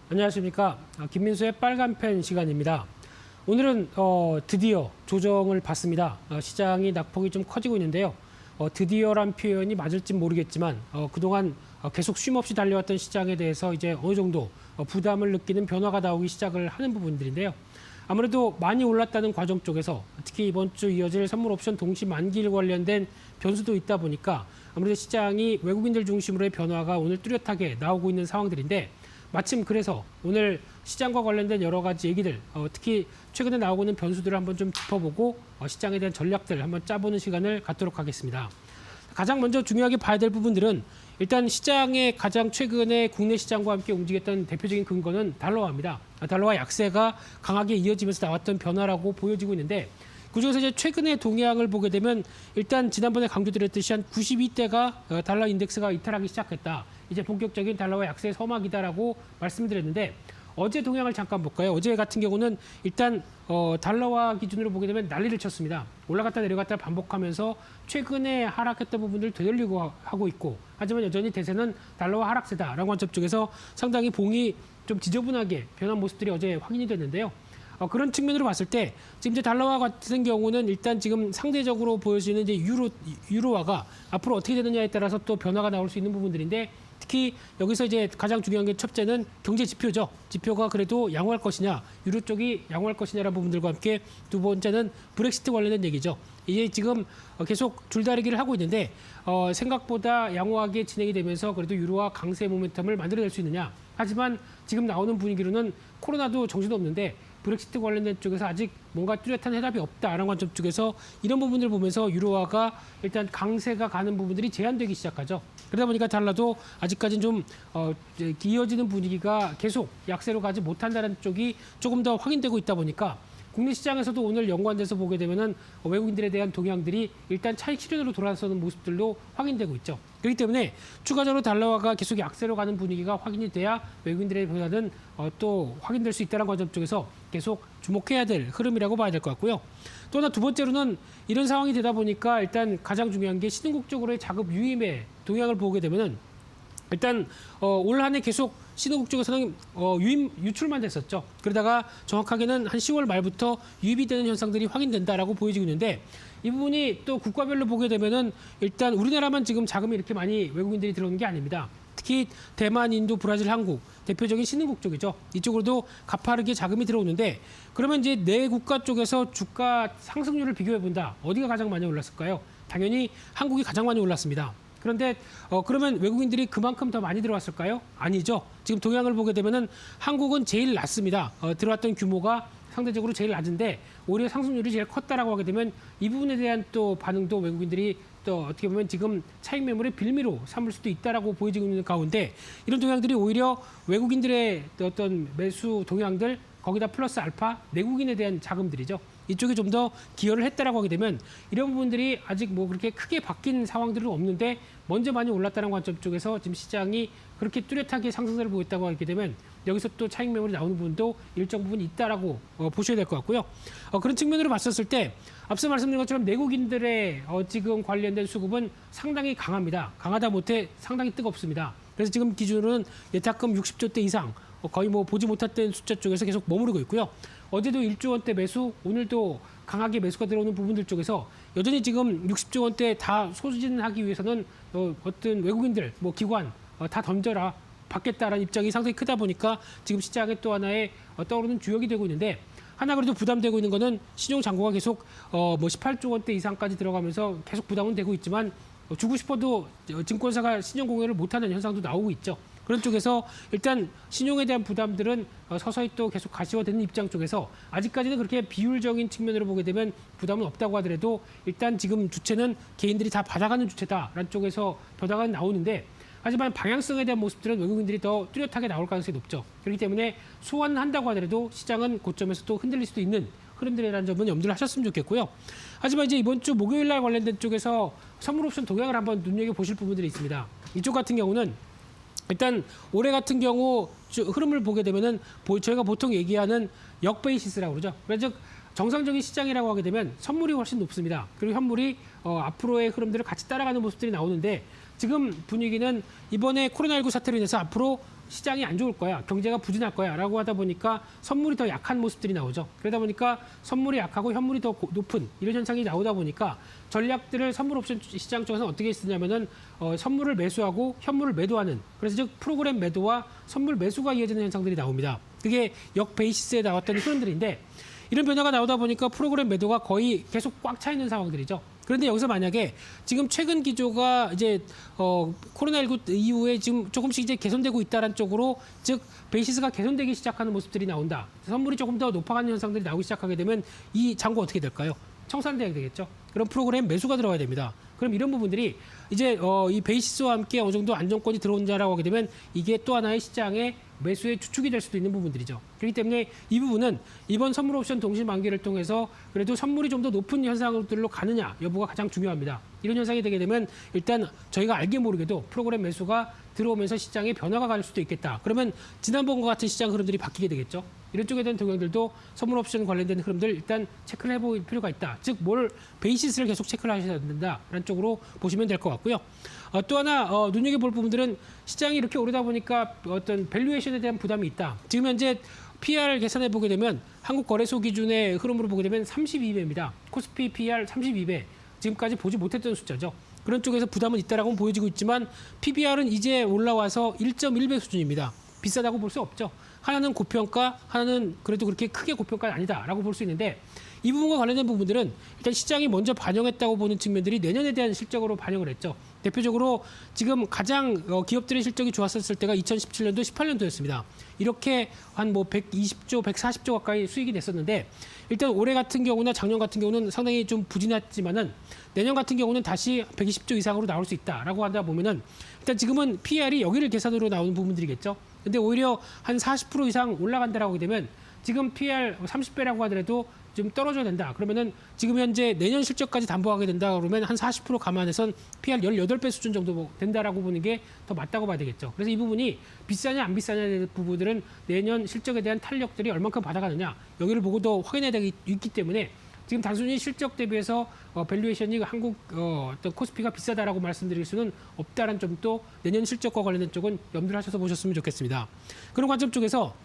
안녕하십니까. 김민수의 빨간펜 시간입니다. 오늘은 드디어 조정을 받습니다. 시장이 낙폭이 좀 커지고 있는데요. 드디어란 표현이 맞을지 모르겠지만 그동안 계속 쉼없이 달려왔던 시장에 대해서 이제 어느 정도 부담을 느끼는 변화가 나오기 시작을 하는 부분들인데요. 아무래도 많이 올랐다는 과정 쪽에서 특히 이번 주 이어질 선물 옵션 동시 만기일 관련된 변수도 있다 보니까 아무래도 시장이 외국인들 중심으로의 변화가 오늘 뚜렷하게 나오고 있는 상황들인데 마침 그래서 오늘 시장과 관련된 여러 가지 얘기들, 특히 최근에 나오고 있는 변수들을 한번 좀 짚어보고 시장에 대한 전략들 한번 짜보는 시간을 갖도록 하겠습니다. 가장 먼저 중요하게 봐야 될 부분들은 일단 시장의 가장 최근에 국내 시장과 함께 움직였던 대표적인 근거는 달러화입니다. 달러화 약세가 강하게 이어지면서 나왔던 변화라고 보여지고 있는데 그중에서 이제 최근의 동향을 보게 되면 일단 지난번에 강조드렸듯이 한 92대가 달러 인덱스가 이탈하기 시작했다. 이제 본격적인 달러화 약세 서막이다라고 말씀드렸는데 어제 동향을 잠깐 볼까요? 어제 같은 경우는 일단 달러화 기준으로 보게 되면 난리를 쳤습니다. 올라갔다 내려갔다 반복하면서 최근에 하락했던 부분을 되돌리고 하고 있고 하지만 여전히 대세는 달러화 하락세다라는 관점 쪽에서 상당히 봉이 좀 지저분하게 변한 모습들이 어제 확인이 됐는데요. 그런 측면으로 봤을 때 지금 이제 달러화 같은 경우는 일단 지금 상대적으로 보여지는 이제 유로화가 앞으로 어떻게 되느냐에 따라서 또 변화가 나올 수 있는 부분들인데 특히 여기서 이제 가장 중요한 게 첫째는 경제 지표죠. 지표가 그래도 양호할 것이냐, 유로 쪽이 양호할 것이냐라는 부분들과 함께 두 번째는 브렉시트 관련된 얘기죠. 이게 지금 계속 줄다리기를 하고 있는데 생각보다 양호하게 진행이 되면서 그래도 유로화 강세 모멘텀을 만들어낼 수 있느냐. 하지만 지금 나오는 분위기로는 코로나도 정신없는데 브렉시트 관련된 쪽에서 아직 뭔가 뚜렷한 해답이 없다라는 관점 쪽에서 이런 부분을 보면서 유로화가 일단 강세가 가는 부분들이 제한되기 시작하죠. 그러다 보니까 달러도 아직까지는 좀 이어지는 분위기가 계속 약세로 가지 못한다는 쪽이 조금 더 확인되고 있다 보니까 국내 시장에서도 오늘 연관돼서 보게 되면은 외국인들에 대한 동향들이 일단 차익 실현으로 돌아서는 모습들도 확인되고 있죠. 그렇기 때문에 추가적으로 달러화가 계속 약세로 가는 분위기가 확인이 돼야 외국인들의 변화는 또 확인될 수 있다는 관점 쪽에서 계속 주목해야 될 흐름이라고 봐야 될 것 같고요. 또 하나 두 번째로는 이런 상황이 되다 보니까 일단 가장 중요한 게 신흥국 쪽으로의 자급 유임의 동향을 보게 되면은 일단 올 한 해 계속 신흥국 쪽에서는 유출만 됐었죠. 그러다가 정확하게는 한 10월 말부터 유입이 되는 현상들이 확인된다라고 보여지고 있는데 이 부분이 또 국가별로 보게 되면은 일단 우리나라만 지금 자금이 이렇게 많이 외국인들이 들어오는 게 아닙니다. 특히 대만, 인도, 브라질, 한국 대표적인 신흥국 쪽이죠. 이쪽으로도 가파르게 자금이 들어오는데 그러면 이제 네 국가 쪽에서 주가 상승률을 비교해 본다. 어디가 가장 많이 올랐을까요? 당연히 한국이 가장 많이 올랐습니다. 그런데 그러면 외국인들이 그만큼 더 많이 들어왔을까요? 아니죠. 지금 동향을 보게 되면은 한국은 제일 낮습니다. 들어왔던 규모가 상대적으로 제일 낮은데 오히려 상승률이 제일 컸다라고 하게 되면 이 부분에 대한 또 반응도 외국인들이 또 어떻게 보면 지금 차익 매물의 빌미로 삼을 수도 있다라고 보여지고 있는 가운데 이런 동향들이 오히려 외국인들의 어떤 매수 동향들 거기다 플러스 알파 내국인에 대한 자금들이죠. 이쪽이 좀 더 기여를 했다라고 하게 되면 이런 부분들이 아직 뭐 그렇게 크게 바뀐 상황들은 없는데 먼저 많이 올랐다는 관점 쪽에서 지금 시장이 그렇게 뚜렷하게 상승세를 보였다고 하게 되면 여기서 또 차익 매물이 나오는 부분도 일정 부분 있다라고 보셔야 될 것 같고요. 그런 측면으로 봤었을 때 앞서 말씀드린 것처럼 내국인들의 지금 관련된 수급은 상당히 강합니다. 강하다 못해 상당히 뜨겁습니다. 그래서 지금 기준으로는 예탁금 60조 대 이상 거의 뭐 보지 못했던 숫자 쪽에서 계속 머무르고 있고요. 어제도 1조 원대 매수, 오늘도 강하게 매수가 들어오는 부분들 쪽에서 여전히 지금 60조 원대 다 소진하기 위해서는 어떤 외국인들, 뭐 기관 다 던져라 받겠다라는 입장이 상당히 크다 보니까 지금 시장에 또 하나의 떠오르는 주역이 되고 있는데 하나 그래도 부담되고 있는 거는 신용 잔고가 계속 뭐 18조 원대 이상까지 들어가면서 계속 부담은 되고 있지만 주고 싶어도 증권사가 신용 공여를 못하는 현상도 나오고 있죠. 그런 쪽에서 일단 신용에 대한 부담들은 서서히 또 계속 가시화되는 입장 쪽에서 아직까지는 그렇게 비율적인 측면으로 보게 되면 부담은 없다고 하더라도 일단 지금 주체는 개인들이 다 받아가는 주체다라는 쪽에서 변화가 나오는데 하지만 방향성에 대한 모습들은 외국인들이 더 뚜렷하게 나올 가능성이 높죠. 그렇기 때문에 소환한다고 하더라도 시장은 고점에서 또 흔들릴 수도 있는 흐름들이라는 점은 염두를 하셨으면 좋겠고요. 하지만 이제 이번 주 목요일 날 관련된 쪽에서 선물 옵션 동향을 한번 눈여겨보실 부분들이 있습니다. 이쪽 같은 경우는 일단 올해 같은 경우 흐름을 보게 되면은 저희가 보통 얘기하는 역베이시스라고 그러죠. 그래서 즉 정상적인 시장이라고 하게 되면 선물이 훨씬 높습니다. 그리고 현물이 앞으로의 흐름들을 같이 따라가는 모습들이 나오는데 지금 분위기는 이번에 코로나19 사태로 인해서 앞으로 시장이 안 좋을 거야, 경제가 부진할 거야 라고 하다 보니까 선물이 더 약한 모습들이 나오죠. 그러다 보니까 선물이 약하고 현물이 더 높은 이런 현상이 나오다 보니까 전략들을 선물 옵션 시장 쪽에서 어떻게 쓰냐면은 선물을 매수하고 현물을 매도하는, 그래서 즉 프로그램 매도와 선물 매수가 이어지는 현상들이 나옵니다. 그게 역 베이시스에 나왔던 흐름들인데 이런 변화가 나오다 보니까 프로그램 매도가 거의 계속 꽉 차 있는 상황들이죠. 그런데 여기서 만약에 지금 최근 기조가 이제 코로나19 이후에 지금 조금씩 이제 개선되고 있다는 쪽으로, 즉 베이시스가 개선되기 시작하는 모습들이 나온다. 선물이 조금 더 높아가는 현상들이 나오기 시작하게 되면 이 장고 어떻게 될까요? 청산돼야 되겠죠. 그럼 프로그램 매수가 들어가야 됩니다. 그럼 이런 부분들이 이제 이 베이시스와 함께 어느 정도 안정권이 들어온다라고 하게 되면 이게 또 하나의 시장의 매수의 주축이 될 수도 있는 부분들이죠. 그렇기 때문에 이 부분은 이번 선물 옵션 동시 만기를 통해서 그래도 선물이 좀 더 높은 현상들로 가느냐 여부가 가장 중요합니다. 이런 현상이 되게 되면 일단 저희가 알게 모르게도 프로그램 매수가 들어오면서 시장에 변화가 갈 수도 있겠다. 그러면 지난번과 같은 시장 흐름들이 바뀌게 되겠죠. 이런 쪽에 대한 동향들도 선물 옵션 관련된 흐름들 일단 체크를 해볼 필요가 있다. 즉 뭘 베이시스를 계속 체크를 하셔야 된다라는 쪽으로 보시면 될 것 같고요. 또 하나 눈여겨볼 부분들은 시장이 이렇게 오르다 보니까 어떤 밸류에이션에 대한 부담이 있다. 지금 현재 PR 계산해 보게 되면 한국거래소 기준의 흐름으로 보게 되면 32배입니다. 코스피 PR 32배. 지금까지 보지 못했던 숫자죠. 그런 쪽에서 부담은 있다라고 보여지고 있지만 PBR은 이제 올라와서 1.1배 수준입니다. 비싸다고 볼 수 없죠. 하나는 고평가, 하나는 그래도 그렇게 크게 고평가는 아니다라고 볼 수 있는데 이 부분과 관련된 부분들은 일단 시장이 먼저 반영했다고 보는 측면들이 내년에 대한 실적으로 반영을 했죠. 대표적으로 지금 가장 기업들의 실적이 좋았었을 때가 2017년도, 18년도였습니다. 이렇게 한 뭐 120조, 140조 가까이 수익이 냈었는데 일단 올해 같은 경우나 작년 같은 경우는 상당히 좀 부진했지만은 내년 같은 경우는 다시 120조 이상으로 나올 수 있다라고 하다 보면은 일단 지금은 PR이 여기를 계산으로 나오는 부분들이겠죠. 근데 오히려 한 40% 이상 올라간다라고 하게 되면 지금 PR 30배라고 하더라도 좀 떨어져야 된다. 그러면은 지금 현재 내년 실적까지 담보하게 된다 그러면 한 40% 감안해선 PR 18배 수준 정도 된다라고 보는 게 더 맞다고 봐야 되겠죠. 그래서 이 부분이 비싸냐 안 비싸냐의 부분들은 내년 실적에 대한 탄력들이 얼만큼 받아가느냐 여기를 보고도 확인해야 되기 있기 때문에 지금 단순히 실적 대비해서 밸류에이션이 한국 어떤 코스피가 비싸다라고 말씀드릴 수는 없다는 점도 내년 실적과 관련된 쪽은 염두를 하셔서 보셨으면 좋겠습니다. 그런 관점 쪽에서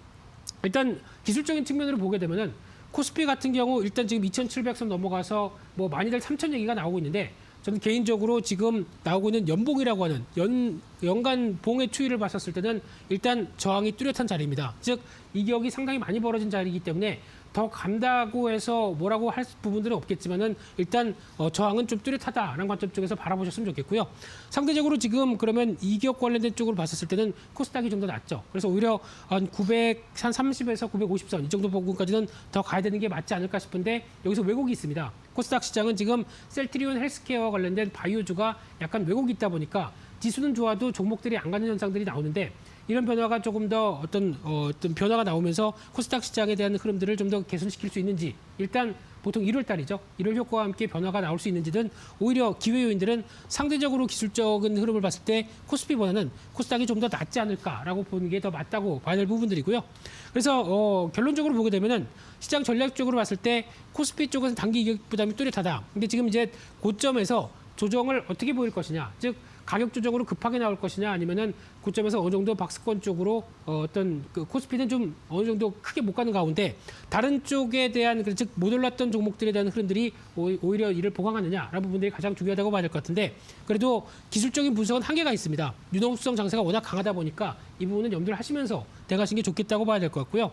일단 기술적인 측면으로 보게 되면은 코스피 같은 경우 일단 지금 2,700선 넘어가서 뭐 많이들 3,000 얘기가 나오고 있는데 저는 개인적으로 지금 나오고 있는 연봉이라고 하는 연간 봉의 추이를 봤었을 때는 일단 저항이 뚜렷한 자리입니다. 즉 이격이 상당히 많이 벌어진 자리이기 때문에 더 간다고 해서 뭐라고 할 부분들은 없겠지만은 일단 저항은 좀 뚜렷하다라는 관점 쪽에서 바라보셨으면 좋겠고요. 상대적으로 지금 그러면 이격 관련된 쪽으로 봤었을 때는 코스닥이 좀 더 낫죠. 그래서 오히려 한 930에서 950선 이 정도 부분까지는 더 가야 되는 게 맞지 않을까 싶은데 여기서 왜곡이 있습니다. 코스닥 시장은 지금 셀트리온 헬스케어와 관련된 바이오주가 약간 왜곡이 있다 보니까 지수는 좋아도 종목들이 안 가는 현상들이 나오는데 이런 변화가 조금 더 어떤 변화가 나오면서 코스닥 시장에 대한 흐름들을 좀 더 개선시킬 수 있는지 일단 보통 1월 달이죠. 1월 효과와 함께 변화가 나올 수 있는지는 오히려 기회 요인들은 상대적으로 기술적인 흐름을 봤을 때 코스피보다는 코스닥이 좀 더 낫지 않을까라고 보는 게 더 맞다고 봐야 될 부분들이고요. 그래서 결론적으로 보게 되면은 시장 전략적으로 봤을 때 코스피 쪽은 단기 이격 부담이 뚜렷하다. 근데 지금 이제 고점에서 조정을 어떻게 보일 것이냐, 즉 가격 조정으로 급하게 나올 것이냐 아니면은 고점에서 어느 정도 박스권 쪽으로 어떤 그 코스피는 좀 어느 정도 크게 못 가는 가운데 다른 쪽에 대한 즉 못 올랐던 종목들에 대한 흐름들이 오히려 이를 보강하느냐라는 부분들이 가장 중요하다고 봐야 될 것 같은데 그래도 기술적인 분석은 한계가 있습니다. 유동성 장세가 워낙 강하다 보니까 이 부분은 염두를 하시면서 대가시는 게 좋겠다고 봐야 될 것 같고요.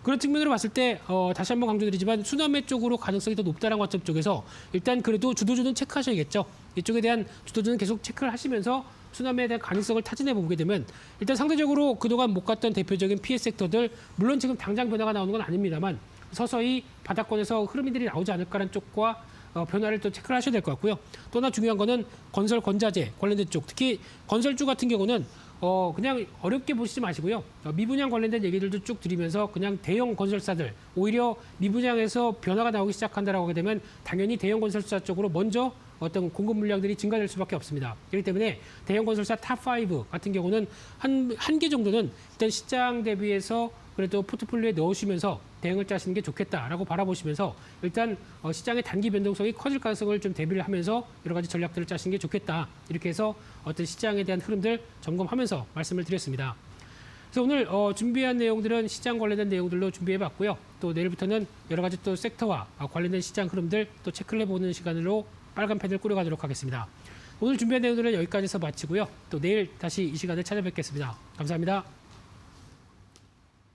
그런 측면으로 봤을 때 다시 한번 강조드리지만 순환매 쪽으로 가능성이 더 높다는 관점 쪽에서 일단 그래도 주도주는 체크하셔야겠죠. 이쪽에 대한 주도주는 계속 체크를 하시면서 순환매에 대한 가능성을 타진해 보게 되면 일단 상대적으로 그동안 못 갔던 대표적인 피해 섹터들 물론 지금 당장 변화가 나오는 건 아닙니다만 서서히 바닥권에서 흐름들이 나오지 않을까라는 쪽과 변화를 또 체크를 하셔야 될 것 같고요. 또 하나 중요한 거는 건설 건자재 관련된 쪽 특히 건설주 같은 경우는 그냥 어렵게 보시지 마시고요. 미분양 관련된 얘기들도 쭉 드리면서 그냥 대형 건설사들 오히려 미분양에서 변화가 나오기 시작한다라고 하게 되면 당연히 대형 건설사 쪽으로 먼저 어떤 공급 물량들이 증가될 수밖에 없습니다. 그렇기 때문에 대형 건설사 탑5 같은 경우는 한 개 정도는 일단 시장 대비해서 그래도 포트폴리오에 넣으시면서 대응을 짜시는 게 좋겠다라고 바라보시면서 일단 시장의 단기 변동성이 커질 가능성을 좀 대비를 하면서 여러 가지 전략들을 짜시는 게 좋겠다. 이렇게 해서 어떤 시장에 대한 흐름들 점검하면서 말씀을 드렸습니다. 그래서 오늘 준비한 내용들은 시장 관련된 내용들로 준비해봤고요. 또 내일부터는 여러 가지 또 섹터와 관련된 시장 흐름들 또 체크를 해보는 시간으로 빨간 펜을 꾸려가도록 하겠습니다. 오늘 준비한 내용들은 여기까지 해서 마치고요. 또 내일 다시 이 시간에 찾아뵙겠습니다. 감사합니다.